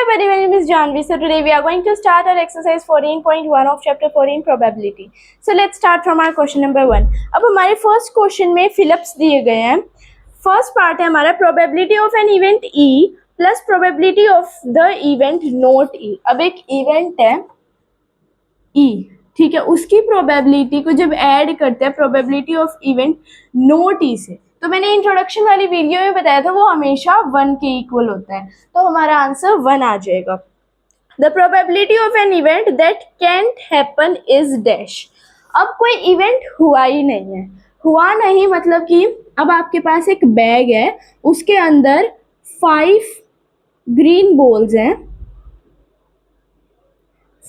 everybody, my name is Janvi. So today we are going to start our exercise 14.1 of chapter 14 probability. So let's start from our question number 1. अब हमारे first question में Philips दिए गए हैं. First part है हमारा probability of an event E plus probability of the event not E. अब एक इवेंट है E, ठीक है, उसकी प्रोबेबिलिटी को जब ऐड करते हैं probability of event not E से, तो मैंने इंट्रोडक्शन वाली वीडियो में बताया था वो हमेशा 1 के इक्वल होता है, तो हमारा आंसर 1 आ जाएगा. The probability of an event that can't happen is dash. अब कोई इवेंट हुआ ही नहीं है, हुआ नहीं मतलब कि अब आपके पास एक बैग है, उसके अंदर 5 ग्रीन बॉल्स हैं,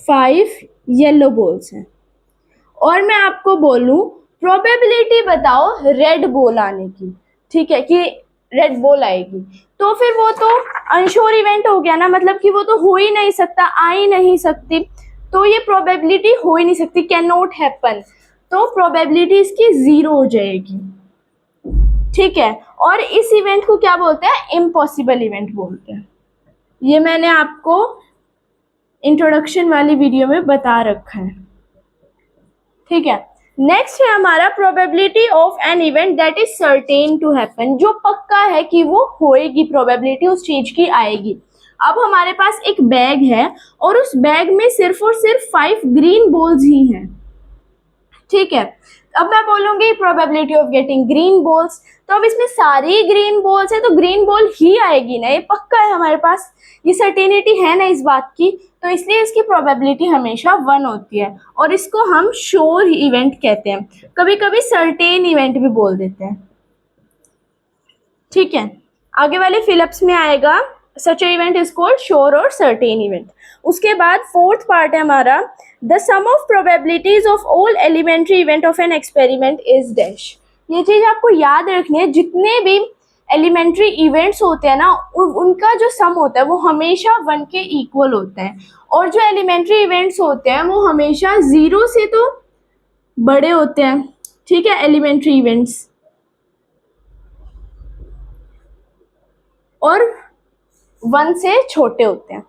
5 येलो बॉल्स हैं, और मैं आपको बोलूं प्रोबेबिलिटी बताओ रेड बॉल आने की, ठीक है, कि रेड बॉल आएगी, तो फिर वो तो अनश्योर इवेंट हो गया ना, मतलब कि वो तो हो ही नहीं सकता, आ ही नहीं सकती, तो ये प्रोबेबिलिटी हो ही नहीं सकती, कैन नॉट हैपन, तो प्रोबेबिलिटी इसकी 0 हो जाएगी, ठीक है. और इस इवेंट को क्या बोलते हैं? इम्पॉसिबल इवेंट बोलते हैं. ये मैंने आपको इंट्रोडक्शन वाली वीडियो में बता रखा है, ठीक है. नेक्स्ट है हमारा probability of an event that is certain to happen, जो पक्का है कि वो होएगी, प्रोबेबिलिटी उस चीज की आएगी. अब हमारे पास एक बैग है और उस बैग में सिर्फ और सिर्फ 5 ग्रीन बॉल्स ही हैं, ठीक है. अब मैं बोलूंगी probability of getting green balls, तो अब इसमें सारी ग्रीन बॉल्स है तो ग्रीन बॉल ही आएगी ना, ये पक्का है हमारे पास, ये सर्टेनिटी है ना इस बात की, तो इसलिए इसकी प्रोबेबिलिटी हमेशा 1 होती है, और इसको हम श्योर इवेंट कहते हैं, कभी कभी सर्टेन इवेंट भी बोल देते हैं, ठीक है. आगे वाले फिलिप्स में आएगा such event is called sure और सर्टेन इवेंट. उसके बाद फोर्थ पार्ट है हमारा the sum of probabilities of all elementary event of an experiment is dash. ये चीज आपको याद रखनी है, जितने भी एलिमेंट्री इवेंट्स होते हैं ना उनका जो सम होता है वो हमेशा 1 के इक्वल होता है, और जो एलिमेंट्री इवेंट्स होते हैं वो हमेशा 0 से तो बड़े होते हैं, ठीक है, एलिमेंट्री इवेंट्स, और 1 से छोटे होते हैं,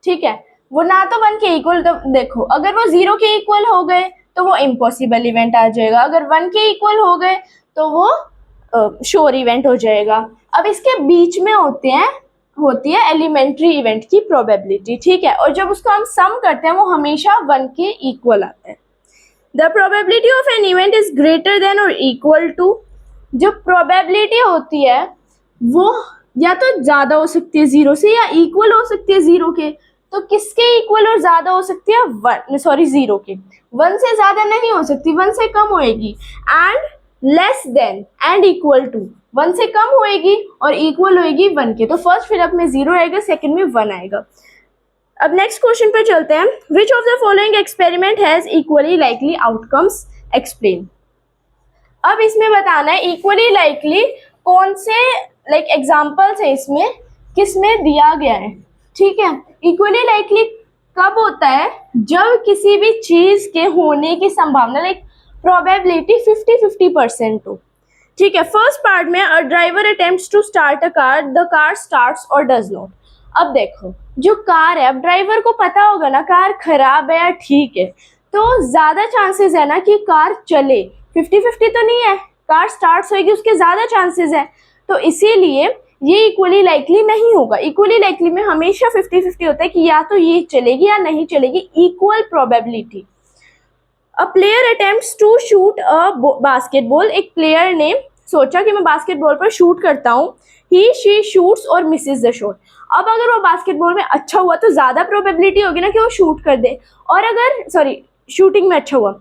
ठीक है. वो ना तो 1 के इक्वल, तो देखो अगर वो 0 के इक्वल हो गए तो वो इम्पॉसिबल इवेंट आ जाएगा, अगर 1 के इक्वल हो गए तो वो श्योर इवेंट हो जाएगा. अब इसके बीच में होती है एलिमेंट्री इवेंट की प्रोबेबिलिटी, ठीक है, और जब उसको हम सम करते हैं वो हमेशा 1 के इक्वल आता है. The probability of an event is greater than और इक्वल टू. जो प्रोबेबिलिटी होती है वो या तो ज्यादा हो सकती है 0 से, या इक्वल हो सकती है 0 के. तो किसके इक्वल और ज्यादा हो सकती है? 0 के. 1 से ज्यादा नहीं हो सकती, 1 से कम होएगी. And less than and equal to, 1 से कम होएगी और इक्वल होएगी 1 के. तो फर्स्ट फिलअप में 0 आएगा, सेकंड में 1 आएगा. अब नेक्स्ट क्वेश्चन पे चलते हैं. Which of the following experiment has equally likely outcomes explain. अब इसमें बताना है इक्वली लाइकली कौन से एग्जाम्पल्स है इसमें, किसमें दिया गया है, ठीक है. इक्वली लाइकली कब होता है? जब किसी भी चीज के होने की संभावना प्रोबेबिलिटी 50-50% हो, ठीक है. फर्स्ट पार्ट में a driver attempts to start a car, the car starts और डज नॉट. अब देखो जो कार है, अब ड्राइवर को पता होगा ना कार खराब है या ठीक है, तो ज्यादा चांसेस है ना कि कार चले. 50-50 तो नहीं है, कार स्टार्ट्स होगी उसके ज्यादा चांसेस है, तो इसीलिए ये इक्वली लाइकली नहीं होगा. इक्वली लाइकली में हमेशा 50-50 होता है कि या तो ये चलेगी या नहीं चलेगी, equal probability. A player attempts to shoot a basketball. एक प्लेयर ने सोचा कि मैं बास्केटबॉल पर शूट करता हूँ, ही शी शूट्स और मिसेस द शॉट. अब अगर वो बास्केटबॉल में अच्छा हुआ तो ज्यादा प्रोबेबिलिटी होगी ना कि वो शूट कर दे, और अगर शूटिंग में अच्छा हुआ,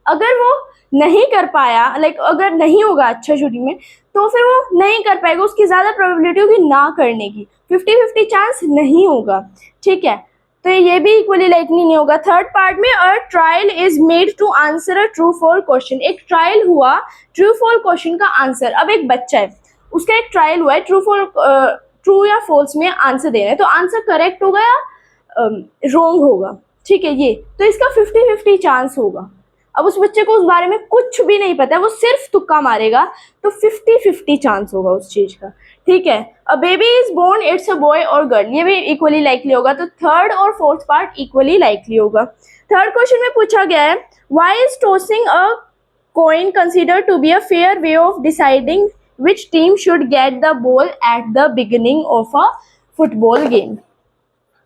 अगर वो नहीं कर पाया, अगर नहीं होगा अच्छा शूटिंग में, तो फिर वो नहीं कर पाएगा, उसकी ज्यादा प्रोबेबिलिटी होगी ना करने की, 50-50 चांस नहीं होगा, ठीक है. तो ये भी इक्वली लाइकली नहीं होगा. थर्ड पार्ट में a trial is made to answer a true false question. एक ट्रायल हुआ ट्रू फॉल क्वेश्चन का आंसर. अब एक बच्चा है, उसका एक ट्रायल हुआ है ट्रू या फॉल्स में आंसर देना है, तो आंसर करेक्ट होगा या रॉन्ग होगा, ठीक है. ये तो इसका 50-50 चांस होगा. अब उस बच्चे को उस बारे में कुछ भी नहीं पता है, वो सिर्फ तुक्का मारेगा, तो 50-50 चांस होगा उस चीज का, ठीक है। A baby is born, it's a boy और गर्ल, ये भी इक्वली लाइकली होगा, तो थर्ड और फोर्थ पार्ट इक्वली लाइकली होगा। थर्ड क्वेश्चन में पूछा गया है, why is tossing a coin considered to be a fair way of deciding which team should get the ball at the beginning of a football game।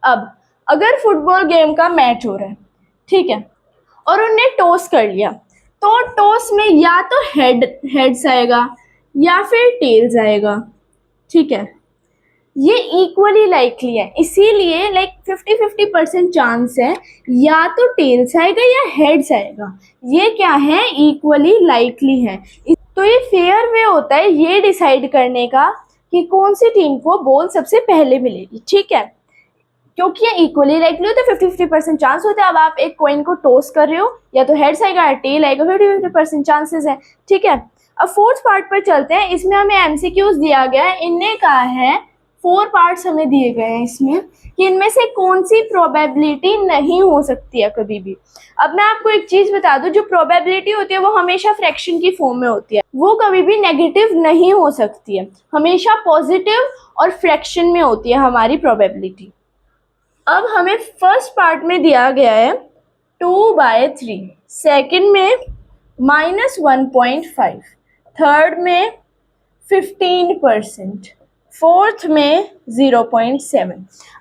अब अगर football game का match हो रहा है, ठीक है, और उनने टॉस कर लिया, तो टॉस में या तो हेड्स आएगा या फिर टेल्स आएगा, ठीक है। ये इक्वली लाइकली है, इसीलिए लाइक 50-50% चांस है या तो टेल्स आएगा या हेड्स आएगा। ये क्या है, इक्वली लाइकली है। तो ये फेयर वे होता है ये डिसाइड करने का कि कौन सी टीम को बॉल सबसे पहले मिलेगी, ठीक है। क्योंकि ये इक्वली लाइकली होता है, 50-50% चांस होता है। अब आप एक कॉइन को टॉस कर रहे हो, या तो हेड्स आएगा या टेल आएगा, 50-50% चांसेस है, ठीक है। अब फोर्थ पार्ट पर चलते हैं। इसमें हमें एमसीक्यूज दिया गया है, इनने कहा है 4 पार्ट्स हमें दिए गए हैं इसमें कि इनमें से कौन सी प्रोबेबिलिटी नहीं हो सकती है कभी भी। अब मैं आपको एक चीज बता दूं, जो प्रोबेबिलिटी होती है वो हमेशा फ्रैक्शन की फॉर्म में होती है, वो कभी भी नेगेटिव नहीं हो सकती है, हमेशा पॉजिटिव और फ्रैक्शन में होती है हमारी प्रोबेबिलिटी। अब हमें फर्स्ट पार्ट में दिया गया है 2/3, सेकेंड में -1.5, थर्ड में 15%, फोर्थ में 0.7।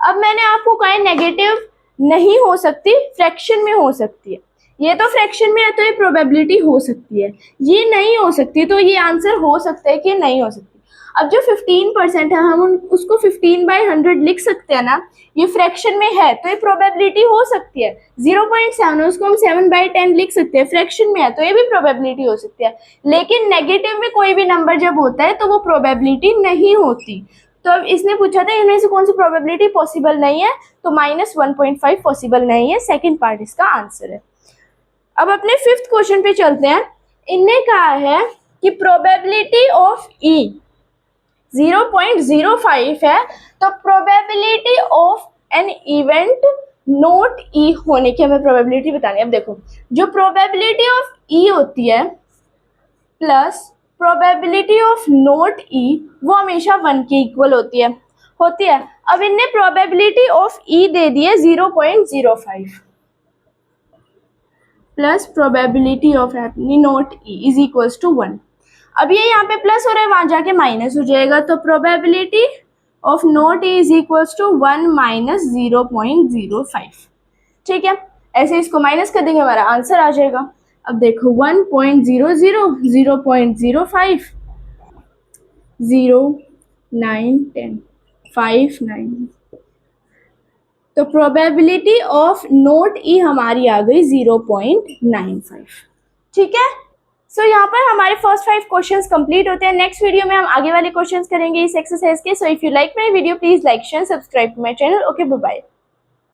अब मैंने आपको कहा नेगेटिव नहीं हो सकती, फ्रैक्शन में हो सकती है। ये तो फ्रैक्शन में है तो ये प्रोबेबिलिटी हो सकती है, ये नहीं हो सकती, तो ये आंसर हो सकता है कि नहीं हो सकती। अब जो 15% है, हम उसको 15/100 लिख सकते हैं ना, ये फ्रैक्शन में है तो ये प्रोबेबिलिटी हो सकती है। 0.7 उसको हम 7/10 लिख सकते हैं, फ्रैक्शन में है तो ये भी प्रोबेबिलिटी हो सकती है। लेकिन नेगेटिव में कोई भी नंबर जब होता है तो वो प्रोबेबिलिटी नहीं होती। तो अब इसने पूछा था इनमें से कौन सी प्रोबेबिलिटी पॉसिबल नहीं है, तो -1.5 पॉसिबल नहीं है, सेकेंड पार्ट इसका आंसर है। अब अपने फिफ्थ क्वेश्चन पे चलते हैं। इनने कहा है कि प्रोबेबिलिटी ऑफ ई 0.05 है, तो probability of an event not E होने की हमें प्रोबेबिलिटी बतानी है। अब देखो, जो प्रोबेबिलिटी ऑफ ई होती है प्लस प्रोबेबिलिटी ऑफ नॉट ई, वो हमेशा 1 के इक्वल होती है। अब इनने प्रोबेबिलिटी ऑफ ई दे दी है 0.05 plus probability of not E is equals to 1। अब ये यहाँ पे प्लस हो रहा है, वहां जाके माइनस हो जाएगा, तो probability of not E is equals to 1 - 0.05, ठीक है। ऐसे इसको माइनस कर देंगे, हमारा आंसर आ जाएगा। अब देखो 1.00, 0.05, 0, 9, 10, 5, 9, तो प्रोबेबिलिटी ऑफ नॉट ई हमारी आ गई 0.95, ठीक है। सो यहाँ पर हमारे फर्स्ट 5 क्वेश्चंस कंप्लीट होते हैं। नेक्स्ट वीडियो में हम आगे वाले क्वेश्चंस करेंगे इस एक्सरसाइज के। So if you like my video please like share subscribe to my channel. Okay, bye bye.